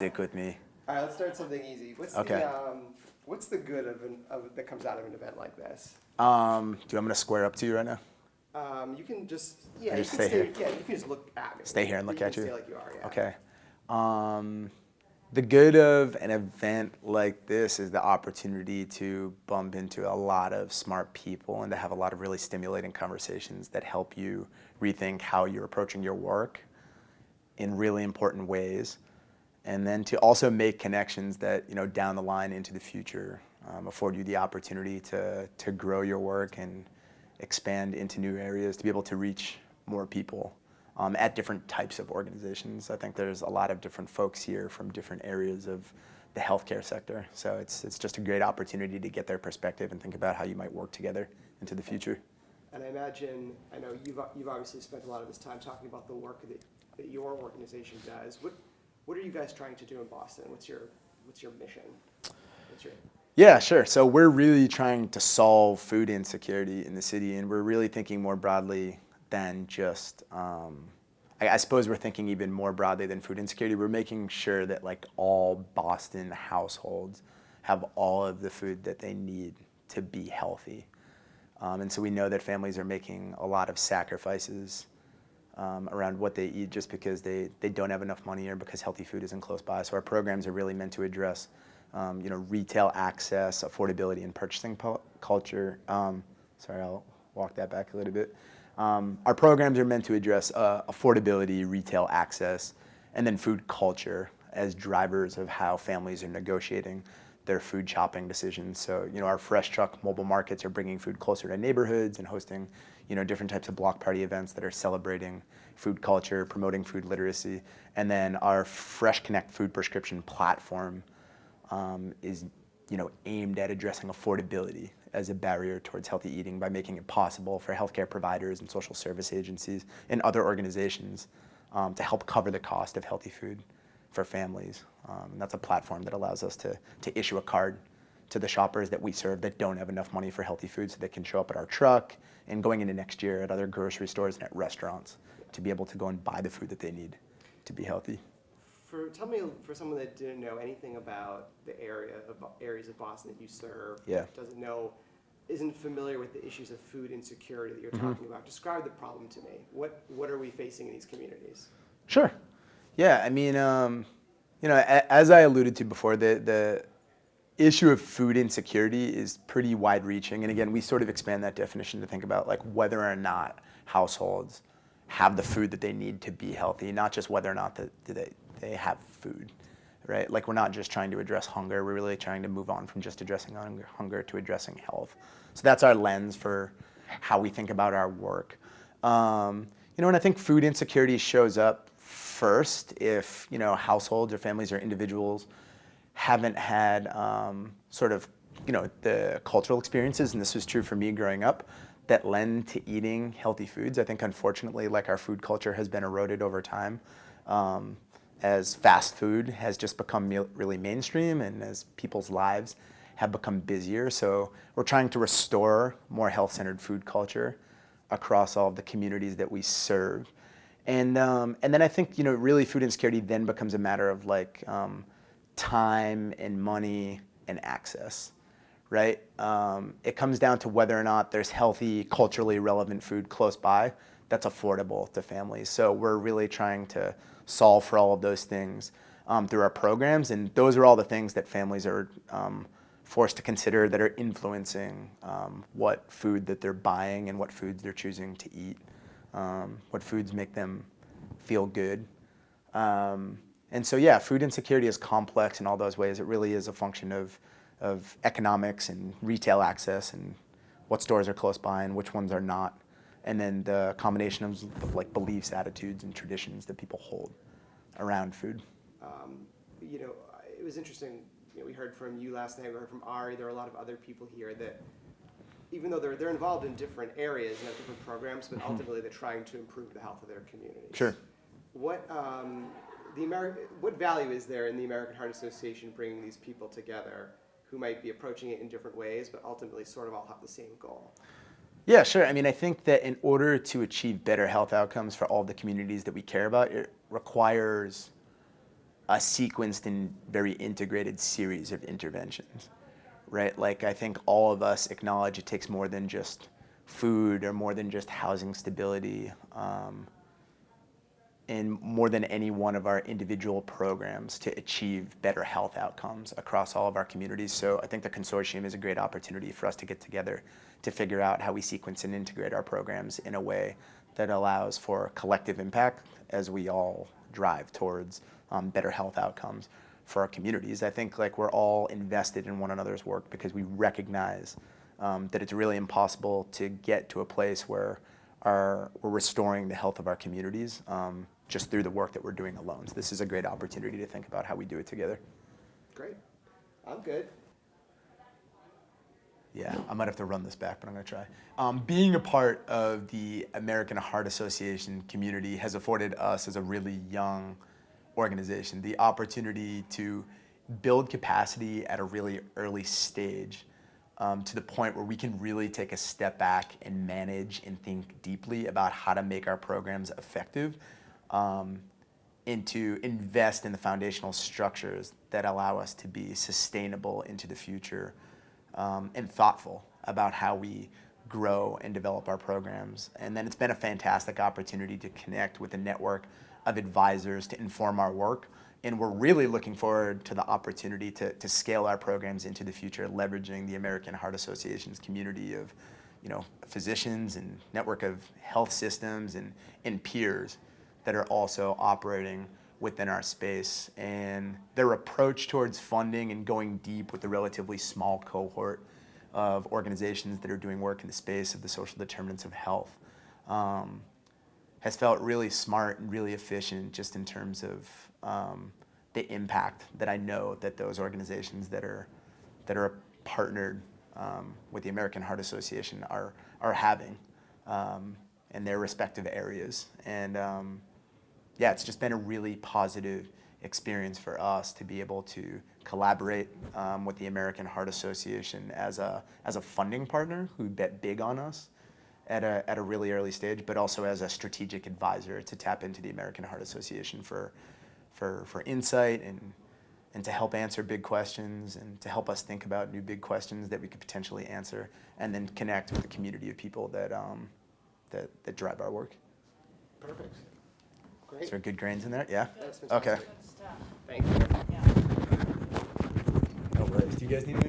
Stick with me. All right, let's start something easy. Okay. What's the good that comes out of an event like this? Do you want me to square up to you right now? You can just Or you just can stay here? stay you can just look at me. Stay here and You look can at you? stay like you are. Yeah. Okay. Um, the good of an event like this is the opportunity to bump into a lot of smart people and to have a lot of really stimulating conversations that help you rethink how you're approaching your work in really important ways. And then to also make connections that, down the line into the future, afford you the opportunity to grow your work and expand into new areas, to be able to reach more people at different types of organizations. I think there's a lot of different folks here from different areas of the healthcare sector. So it's just a great opportunity to get their perspective and think about how you might work together into the future. And I know you've obviously spent a lot of this time talking about the work that your organization does. What are you guys trying to do in Boston? What's your mission? What's your Yeah, sure. So we're really trying to solve food insecurity in the city, and we're really thinking more broadly than just. I suppose we're thinking even more broadly than food insecurity. We're making sure that like all Boston households have all of the food that they need to be healthy, and so we know that families are making a lot of sacrifices around what they eat just because they don't have enough money or because healthy food isn't close by. So our programs are really meant to address retail access, affordability, and purchasing culture. Sorry, I'll walk that back a little bit. Our programs are meant to address affordability, retail access, and then food culture as drivers of how families are negotiating their food shopping decisions. So, our Fresh Truck mobile markets are bringing food closer to neighborhoods and hosting, different types of block party events that are celebrating food culture, promoting food literacy. And then our Fresh Connect food prescription platform is aimed at addressing affordability as a barrier towards healthy eating by making it possible for healthcare providers and social service agencies and other organizations to help cover the cost of healthy food for families. And that's a platform that allows us to issue a card to the shoppers that we serve that don't have enough money for healthy food, so they can show up at our truck and going into next year at other grocery stores and at restaurants to be able to go and buy the food that they need to be healthy. Tell me, for someone that didn't know anything about the areas of Boston that you serve, Yeah. isn't familiar with the issues of food insecurity that you're talking about, describe the problem to me. What are we facing in these communities? Sure. Yeah, I mean, as I alluded to before, the issue of food insecurity is pretty wide-reaching, and again, we sort of expand that definition to think about like whether or not households have the food that they need to be healthy, not just whether or not they have food, right? Like we're not just trying to address hunger, we're really trying to move on from just addressing hunger to addressing health. So that's our lens for how we think about our work. And I think food insecurity shows up first if households or families or individuals haven't had the cultural experiences, and this was true for me growing up, that lend to eating healthy foods. I think unfortunately, like our food culture has been eroded over time, as fast food has just become really mainstream and as people's lives have become busier. So we're trying to restore more health-centered food culture across all of the communities that we serve. And then I think, really food insecurity then becomes a matter of like time and money and access, right? It comes down to whether or not there's healthy, culturally relevant food close by that's affordable to families. So we're really trying to solve for all of those things through our programs, and those are all the things that families are forced to consider that are influencing what food that they're buying and what foods they're choosing to eat, what foods make them feel good. And so, yeah, food insecurity is complex in all those ways. It really is a function of economics and retail access and what stores are close by and which ones are not. And then the combination of like beliefs, attitudes, and traditions that people hold around food. It was interesting. We heard from you last night. We heard from Ari. There are a lot of other people here that, even though they're involved in different areas and have different programs, but ultimately they're trying to improve the health of their communities. Sure. What what value is there in the American Heart Association bringing these people together who might be approaching it in different ways, but ultimately sort of all have the same goal? Yeah, sure. I mean, I think that in order to achieve better health outcomes for all the communities that we care about, it requires a sequenced and very integrated series of interventions, right? Like I think all of us acknowledge it takes more than just food or more than just housing stability, and more than any one of our individual programs to achieve better health outcomes across all of our communities. So I think the consortium is a great opportunity for us to get together to figure out how we sequence and integrate our programs in a way that allows for collective impact as we all drive towards better health outcomes for our communities. I think like we're all invested in one another's work because we recognize that it's really impossible to get to a place where we're restoring the health of our communities just through the work that we're doing alone. So this is a great opportunity to think about how we do it together. Great. I'm good. Yeah, I might have to run this back, but I'm going to try. Being a part of the American Heart Association community has afforded us as a really young organization the opportunity to build capacity at a really early stage to the point where we can really take a step back and manage and think deeply about how to make our programs effective and to invest in the foundational structures that allow us to be sustainable into the future and thoughtful about how we grow and develop our programs. And then it's been a fantastic opportunity to connect with a network of advisors to inform our work. And we're really looking forward to the opportunity to scale our programs into the future, leveraging the American Heart Association's community of, physicians and network of health systems and peers that are also operating within our space. And their approach towards funding and going deep with a relatively small cohort of organizations that are doing work in the space of the social determinants of health has felt really smart and really efficient just in terms of the impact that I know that those organizations that are partnered with the American Heart Association are having in their respective areas. And yeah, it's just been a really positive experience for us to be able to collaborate with the American Heart Association as a funding partner who bet big on us at a really early stage, but also as a strategic advisor to tap into the American Heart Association for insight and to help answer big questions and to help us think about new big questions that we could potentially answer, and then connect with the community of people that drive our work. Perfect. Great. Is there good grains in there? Yeah? That's Okay. fantastic. Thank you. No worries. Do you guys need anything else?